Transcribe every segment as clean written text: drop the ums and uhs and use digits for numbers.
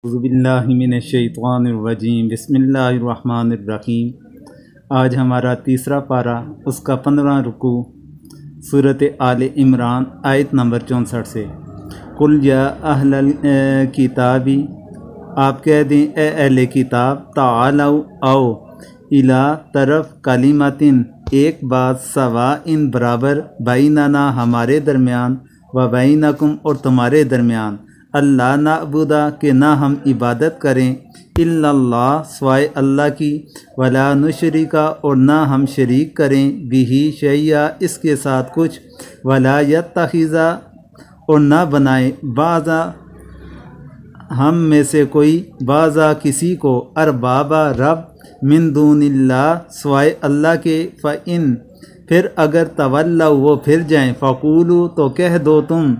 اعوذ باللہ من الشیطان الرجیم بسم اللہ الرحمن الرحیم۔ آج ہمارا تیسرا پارہ، اس کا 15 رکوع، سورۃ آل عمران، آیت نمبر 64 سے۔ قل یا اہل الکتاب، آپ کہہ دیں اے اہل کتاب، تعالوا، آؤ، الی طرف، کلمتن، ایک بات، سواء، برابر، بیننا، ہمارے درمیان، و بینکم، اور تمہارے درمیان، اللہ نعبد، کہ نہ ہم عبادت کریں، الا اللہ، سوائے اللہ کی، ولا نشرک، اور نہ ہم شریک کریں، بہ شیئا، اس کے ساتھ کچھ، ولا یتخذ، اور نہ بنائیں، بعضا، ہم میں سے کوئی، بعضا، کسی کو، اربابا، رب، من دون اللہ، سوائے اللہ کے، فإن، پھر اگر تولوا، وہ پھر جائیں، فقولوا، تو کہہ دو تم،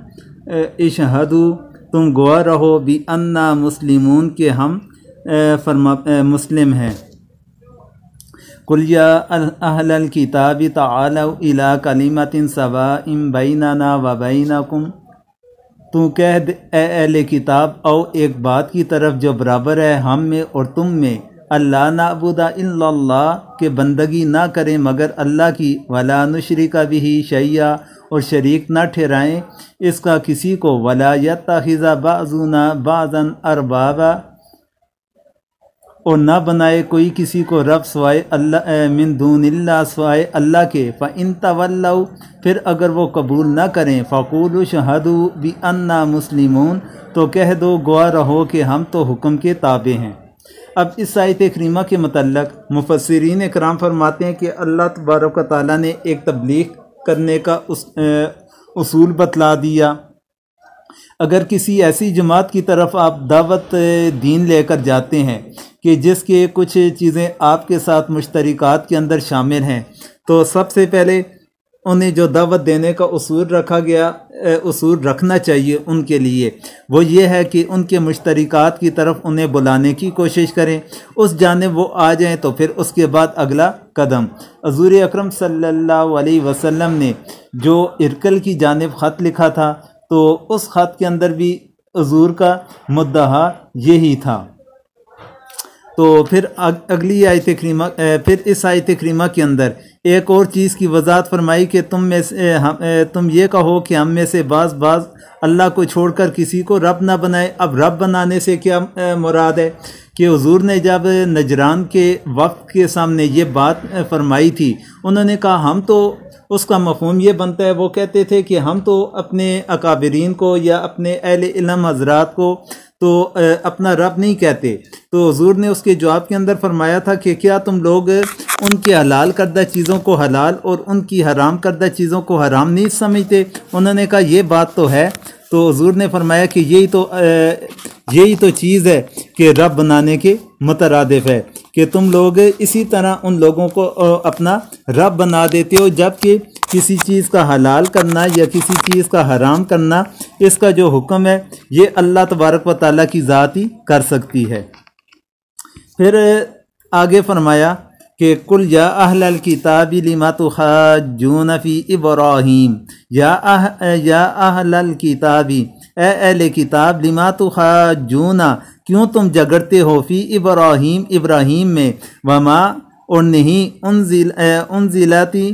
اشہدوا، تم گواہ رہو، بأننا مسلمون، کہ ہم مسلم ہیں۔ قل یا اہل الکتاب تعالوا الی کلمۃ سواء بیننا و بینکم، تو کہہ دے اے اہل کتاب، آؤ ایک بات کی طرف جو برابر ہے ہم میں اور تم میں، اللہ نعبد الا اللہ، کہ بندگی نہ کریں مگر اللہ کی، ولا نشرک بہ شیئا، اور شریک نہ ٹھہرائیں اس کا کسی کو، ولا یتخذ بعضنا بعضا اربابا، اور نہ بنائے کوئی کسی کو رب سوائے اللہ، من دون اللہ، سوائے اللہ کے، فإن تولوا، پھر اگر وہ قبول نہ کریں، فقولوا اشہدوا بأننا مسلمون، تو کہہ دو گواہ رہو کہ ہم تو حکم کے تابع ہیں۔ اب اس آیت کریمہ کے متعلق مفسرین اکرام فرماتے ہیں کہ اللہ تبارک و تعالیٰ نے ایک تبلیغ کرنے کا اصول بتلا دیا۔ اگر کسی ایسی جماعت کی طرف آپ دعوت دین لے کر جاتے ہیں کہ جس کے کچھ چیزیں آپ کے ساتھ مشترکات کے اندر شامل ہیں، تو سب سے پہلے انہیں جو دعوت دینے کا اصول رکھا گیا، اصول رکھنا چاہیے ان کے لیے، وہ یہ ہے کہ ان کے مشترکات کی طرف انہیں بلانے کی کوشش کریں، اس جانب وہ آ جائیں، تو پھر اس کے بعد اگلا قدم۔ حضور اکرم صلی اللہ علیہ وسلم نے جو ارکل کی جانب خط لکھا تھا، تو اس خط کے اندر بھی حضور کا مدعا یہی تھا۔ تو پھر اگلی آیت کریمہ، پھر اس آیت کریمہ کے اندر ایک اور چیز کی وضاحت فرمائی کہ تم یہ کہو کہ ہم میں سے بعض اللہ کو چھوڑ کر کسی کو رب نہ بنائے۔ اب رب بنانے سے کیا مراد ہے کہ حضور نے جب نجران کے وفد کے سامنے یہ بات فرمائی تھی، انہوں نے کہا ہم تو، اس کا مفہوم یہ بنتا ہے، وہ کہتے تھے کہ ہم تو اپنے اکابرین کو یا اپنے اہل علم حضرات کو تو اپنا رب نہیں کہتے۔ تو حضور نے اس کے جواب کے اندر فرمایا تھا کہ کیا تم لوگ ان کے حلال کردہ چیزوں کو حلال اور ان کی حرام کردہ چیزوں کو حرام نہیں سمجھتے؟ انہوں نے کہا یہ بات تو ہے۔ تو حضور نے فرمایا کہ یہی تو چیز ہے کہ رب بنانے کے مترادف ہے، کہ تم لوگ اسی طرح ان لوگوں کو اپنا رب بنا دیتے ہو، جبکہ کسی چیز کا حلال کرنا یا کسی چیز کا حرام کرنا، اس کا جو حکم ہے یہ اللہ تبارک و تعالیٰ کی ذات ہی کر سکتی ہے۔ پھر آگے فرمایا کہ قل یا اہل الکتاب لم تحاجون فی ابراہیم، یا اہل الکتاب، اے اہل کتاب، لم تحاجون، کیوں تم جھگڑتے ہو، فی ابراہیم، ابراہیم میں، وما، اور نہیں، انزلتی،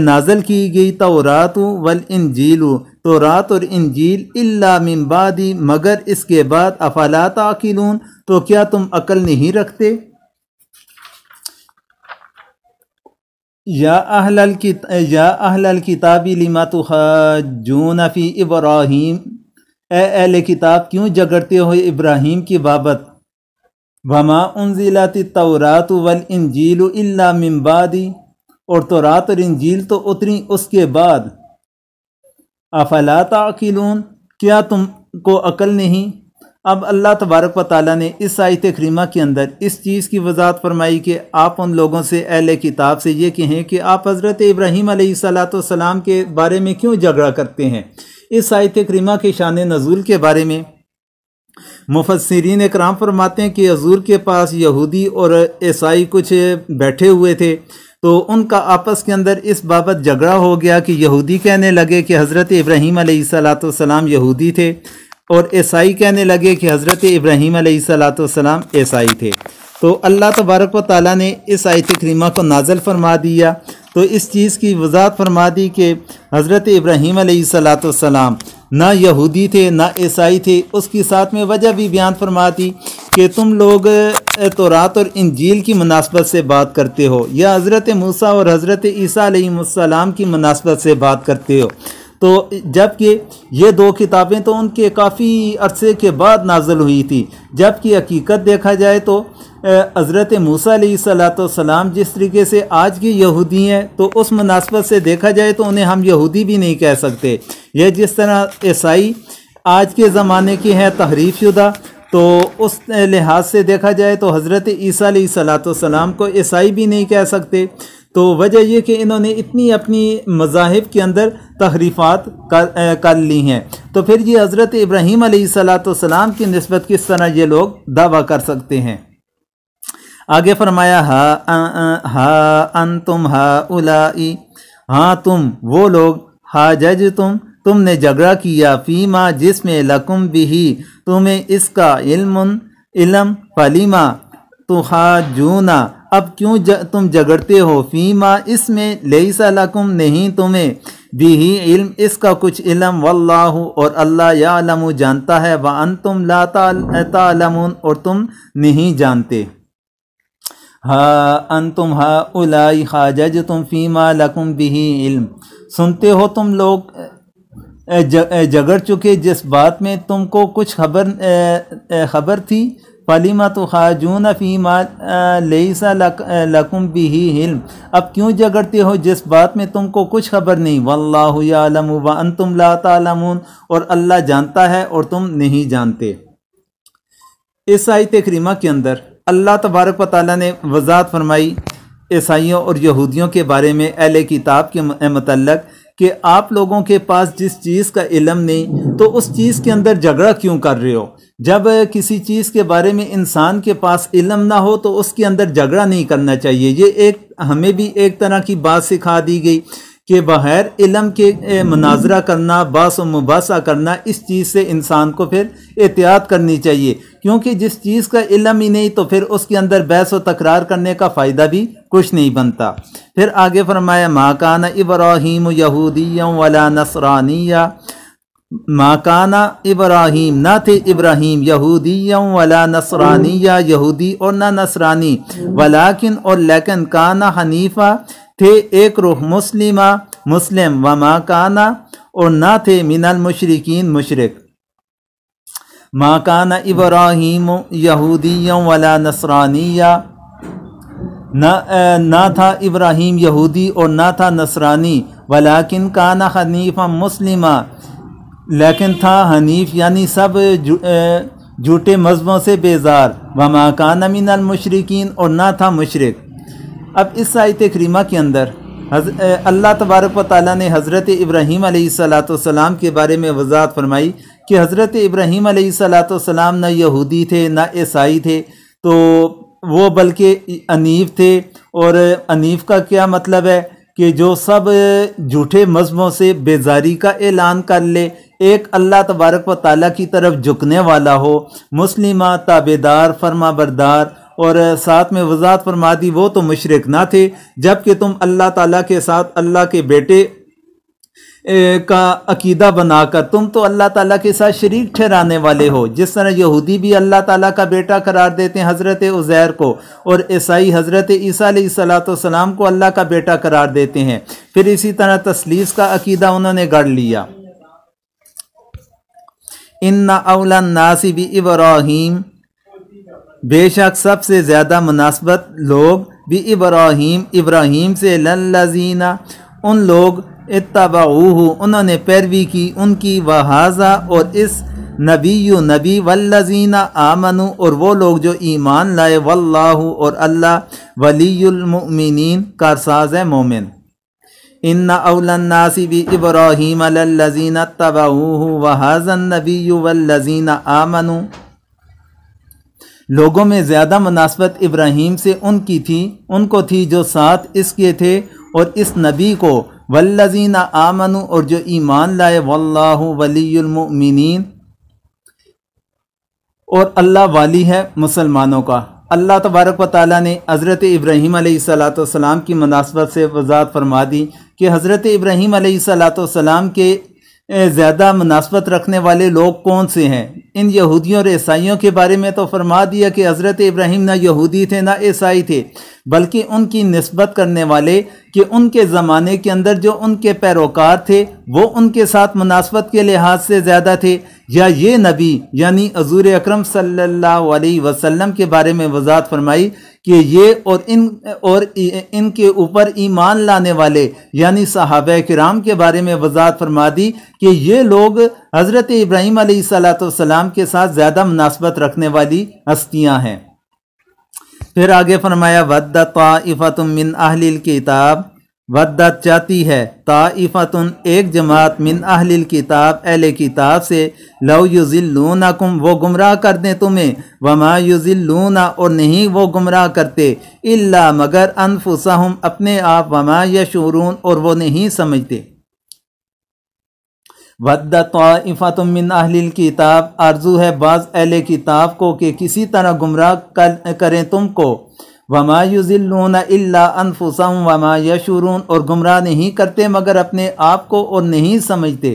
نازل کی گئی، تورات والانجیل، تورات اور انجیل، الا من بعد، مگر اس کے بعد، افلا تعقلون، تو کیا تم عقل نہیں رکھتے؟ یا اہل الکتاب لم تحاجون فی ابراہیم، اے اہل کتاب کیوں جھگڑتے ہو ابراہیم کی بابت، وما انزلت التورات والانجیل الا من بعد، اور تورات اور انجیل تو اتری اس کے بعد، افلا تعقلون، کیا تم کو عقل نہیں؟ اب اللہ تبارک و تعالیٰ نے اس آیت کریمہ کے اندر اس چیز کی وضاحت فرمائی کہ آپ ان لوگوں سے، اہل کتاب سے یہ کہیں کہ آپ حضرت ابراہیم علیہ السلام کے بارے میں کیوں جھگڑا کرتے ہیں۔ اس آیت کریمہ کے شان نزول کے بارے میں مفسرین اکرام فرماتے ہیں کہ حضور کے پاس یہودی اور عیسائی کچھ بیٹھے ہوئے تھے، تو ان کا آپس کے اندر اس بابت جھگڑا ہو گیا کہ یہودی کہنے لگے کہ حضرت ابراہیم علیہ السلام یہودی تھے، اور عیسائی کہنے لگے کہ حضرت ابراہیم علیہ السلام عیسائی تھے۔ تو اللہ تبارک و تعالیٰ نے اس آیت کریمہ کو نازل فرما دیا، تو اس چیز کی وضاحت فرما دی کہ حضرت ابراہیم علیہ السلام نہ یہودی تھے نہ عیسائی تھے۔ اس کی ساتھ میں وجہ بھی بیان فرما دی کہ تم لوگ تورات اور انجیل کی مناسبت سے بات کرتے ہو یا حضرت موسیٰ اور حضرت عیسیٰ علیہ السلام کی مناسبت سے بات کرتے ہو، تو جبکہ یہ دو کتابیں تو ان کے کافی عرصے کے بعد نازل ہوئی تھی، جبکہ حقیقت دیکھا جائے تو حضرت موسیٰ علیہ السلام جس طریقے سے آج کے یہودی ہیں، تو اس مناسبت سے دیکھا جائے تو انہیں ہم یہودی بھی نہیں کہہ سکتے۔ یہ جس طرح عیسائی آج کے زمانے کے ہیں تحریف شدہ، تو اس لحاظ سے دیکھا جائے تو حضرت عیسیٰ علیہ السلام کو عیسائی بھی نہیں کہہ سکتے۔ تو وجہ یہ کہ انہوں نے اتنی اپنی مذاہب کے اندر تحریفات کر لی ہیں، تو پھر یہ حضرت ابراہیم علیہ السلام کی نسبت کس طرح یہ لوگ دعویٰ کر سکتے ہیں۔ آگے فرمایا ہا انتم ہاؤلائی، ہاں تم وہ لوگ، حاجج تم نے جھگڑا کیا، فیما جس میں لکم بھی تمہیں اس کا علم، فلیما تحاجونا اب کیوں تم جھگڑتے ہو، فیما اس میں، لیس لکم نہیں تمہیں، بھی علم اس کا کچھ علم، واللہ اور اللہ یعلم جانتا ہے، وانتم لا تعلمون اور تم نہیں جانتے۔ ہا انتم ہاؤلائی حاججتم فیما لکم بھی علم، سنتے ہو تم لوگ جھگڑ چکے جس بات میں تم کو کچھ خبر تھی، فلیما تحاجون فیما لیس لکم بھی علم، اب کیوں جھگڑتے ہو جس بات میں تم کو کچھ خبر نہیں، واللہ یعلم وانتم لا تعلمون اور اللہ جانتا ہے اور تم نہیں جانتے۔ اس آیت کریمہ کے اندر اللہ تبارک و تعالیٰ نے وضاحت فرمائی عیسائیوں اور یہودیوں کے بارے میں، اہل کتاب کے متعلق، کہ آپ لوگوں کے پاس جس چیز کا علم نہیں تو اس چیز کے اندر جھگڑا کیوں کر رہے ہو۔ جب کسی چیز کے بارے میں انسان کے پاس علم نہ ہو تو اس کے اندر جھگڑا نہیں کرنا چاہیے۔ یہ ہمیں بھی ایک طرح کی بات سکھا دی گئی کہ بغیر علم کے مناظرہ کرنا، بحث و مباحثہ کرنا، اس چیز سے انسان کو پھر احتیاط کرنی چاہیے، کیونکہ جس چیز کا علم ہی نہیں تو پھر اس کے اندر بحث و تکرار کرنے کا فائدہ بھی کچھ نہیں بنتا۔ پھر آگے فرمایا ما کان ابراہیم یہودیا ولا نصرانیا، ما کان ابراہیم نہ تھے ابراہیم یہودیا ولا نصرانیا یہودی اور نہ نصرانی، ولیکن اور لیکن کان حنیفہ تھے ایک روح مسلم، وما کانا اور نہ تھے من المشرکین مشرک۔ ما کان ابراہیم یہودیا ولا نصرانیا، نہ تھا ابراہیم یہودی اور نہ تھا نصرانی، ولیکن کان حنیفا مسلما، لیکن تھا حنیف یعنی سب جھوٹے مذہبوں سے بیزار، وما کان من المشرکین اور نہ تھا مشرک۔ اب اس آیت کریمہ کے اندر اللہ تبارک و تعالیٰ نے حضرت ابراہیم علیہ السلام کے بارے میں وضاحت فرمائی کہ حضرت ابراہیم علیہ السلام نہ یہودی تھے نہ عیسائی تھے، تو وہ بلکہ انیف تھے، اور انیف کا کیا مطلب ہے کہ جو سب جھوٹے مذہبوں سے بیزاری کا اعلان کر لے، ایک اللہ تبارک و تعالیٰ کی طرف جھکنے والا ہو، مسلمہ، تابعدار، فرما بردار، اور ساتھ میں وضاحت فرما دی وہ تو مشرک نہ تھے، جبکہ تم اللہ تعالیٰ کے ساتھ اللہ کے بیٹے کا عقیدہ بنا کر تم تو اللہ تعالیٰ کے ساتھ شریک ٹھہرانے والے ہو، جس طرح یہودی بھی اللہ تعالیٰ کا بیٹا قرار دیتے ہیں حضرت عزیر کو، اور عیسائی حضرت عیسیٰ علیہ السلام کو اللہ کا بیٹا قرار دیتے ہیں، پھر اسی طرح تثلیث کا عقیدہ انہوں نے گڑھ لیا۔ ان اولی الناس بابراہیم، بے شک سب سے زیادہ مناسبت لوگ بھی ابراہیم سے، للذین ان لوگ، اتبعوہ انہوں نے پیروی کی ان کی، وہذا اور اس، نبی والذین آمنوا اور وہ لوگ جو ایمان لائے، واللہ اور اللہ، ولی المؤمنین کارساز ہے مومن۔ ان اولی الناس بابراہیم للذین اتبعوہ وہذا النبی والذین آمنوا، لوگوں میں زیادہ مناسبت ابراہیم سے ان کو تھی جو ساتھ اس کے تھے، اور اس نبی کو، والذین آمنوا اور جو ایمان لائے، واللہ ولی المؤمنین اور اللہ والی ہے مسلمانوں کا۔ اللہ تبارک و تعالیٰ نے حضرت ابراہیم علیہ السلام کی مناسبت سے وضاحت فرما دی کہ حضرت ابراہیم علیہ السلام کے زیادہ مناسبت رکھنے والے لوگ کون سے ہیں۔ ان یہودیوں اور عیسائیوں کے بارے میں تو فرما دیا کہ حضرت ابراہیم نہ یہودی تھے نہ عیسائی تھے، بلکہ ان کی نسبت کرنے والے کہ ان کے زمانے کے اندر جو ان کے پیروکار تھے وہ ان کے ساتھ مناسبت کے لحاظ سے زیادہ تھے، یا یہ نبی یعنی حضور اکرم صلی اللہ علیہ وسلم کے بارے میں وضاحت فرمائی کہ یہ اور ان کے اوپر ایمان لانے والے یعنی صحابہ کرام کے بارے میں وضاحت فرما دی کہ یہ لوگ حضرت ابراہیم علیہ السلام کے ساتھ زیادہ مناسبت رکھنے والی ہستیاں ہیں۔ پھر آگے فرمایا وَدَّ طَائِفَةٌ مِّنْ أَهْلِ الْكِتَابِ، ودت چاہتی ہے طائفتن ایک جماعت من اہل الکتاب اہل کتاب سے، لو یضلونکم وہ گمراہ کر دیں تمہیں، وما یضلون اور نہیں وہ گمراہ کرتے، الا مگر انفسہم اپنے آپ، وما یشعرون اور وہ نہیں سمجھتے۔ ود طائفۃ من اہل الکتاب آرزو ہے بعض اہل کتاب کو کہ کسی طرح گمراہ کریں تم کو، وما یضلون الا انفسہم وما یشعرون اور گمراہ نہیں کرتے مگر اپنے آپ کو اور نہیں سمجھتے۔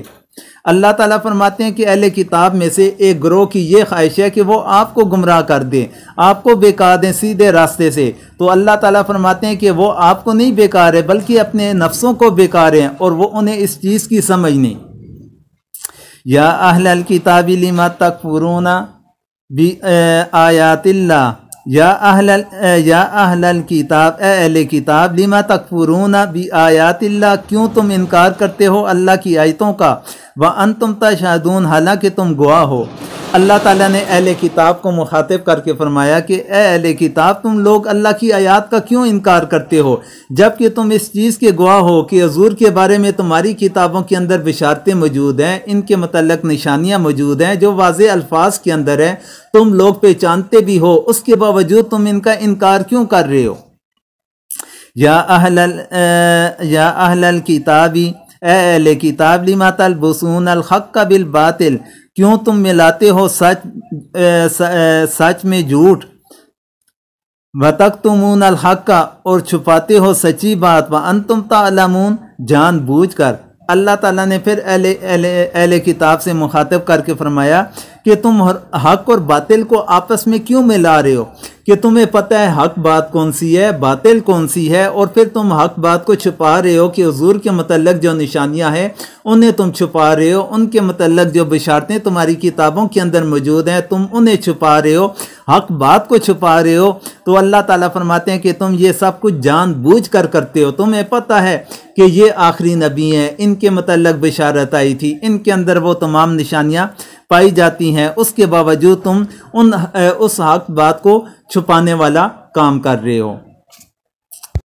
اللہ تعالیٰ فرماتے ہیں کہ اہل کتاب میں سے ایک گروہ کی یہ خواہش ہے کہ وہ آپ کو گمراہ کر دیں، آپ کو بیکار دیں سیدھے راستے سے، تو اللہ تعالیٰ فرماتے ہیں کہ وہ آپ کو نہیں بیکار ہے بلکہ اپنے نفسوں کو بیکار ہیں اور وہ انہیں اس چیز کی سمجھ نہیں۔ یا اہل الکتاب لم تکفرون بآیات اللہ، یا اہل الکتاب اے اہل کتاب لما تکفرون بآیات اللہ کیوں تم انکار کرتے ہو اللہ کی آیتوں کا، وانتم تشہدون حالانکہ تم گواہ ہو۔ اللہ تعالیٰ نے اہل کتاب کو مخاطب کر کے فرمایا کہ اے اہل کتاب تم لوگ اللہ کی آیات کا کیوں انکار کرتے ہو جبکہ تم اس چیز کے گواہ ہو کہ حضور کے بارے میں تمہاری کتابوں کے اندر بشارتیں موجود ہیں، ان کے متعلق نشانیاں موجود ہیں جو واضح الفاظ کے اندر ہیں، تم لوگ پہچانتے بھی ہو، اس کے باوجود تم ان کا انکار کیوں کر رہے ہو۔ یا اہل الکتاب اے اہل کتاب لما تلبسون الحق بالباطل کیوں تم ملاتے ہو سچ میں جھوٹ، وتکتمون الحق اور چھپاتے ہو سچی بات، وانتم تعلمون جان بوجھ کر۔ اللہ تعالیٰ نے پھر اہل کتاب سے مخاطب کر کے فرمایا کہ تم حق اور باطل کو آپس میں کیوں ملا رہے ہو، کہ تمہیں پتہ ہے حق بات کون سی ہے باطل کون سی ہے، اور پھر تم حق بات کو چھپا رہے ہو کہ حضور کے متعلق جو نشانیاں ہیں انہیں تم چھپا رہے ہو، ان کے متعلق جو بشارتیں تمہاری کتابوں کے اندر موجود ہیں تم انہیں چھپا رہے ہو، حق بات کو چھپا رہے ہو۔ تو اللہ تعالیٰ فرماتے ہیں کہ تم یہ سب کچھ جان بوجھ کر کرتے ہو، تمہیں پتہ ہے کہ یہ آخری نبی ہیں، ان کے متعلق بشارت آئی تھی، ان کے اندر وہ تمام نشانیاں پائی جاتی ہیں، اس کے باوجود تم اس حق بات کو چھپانے والا کام کر رہے ہو۔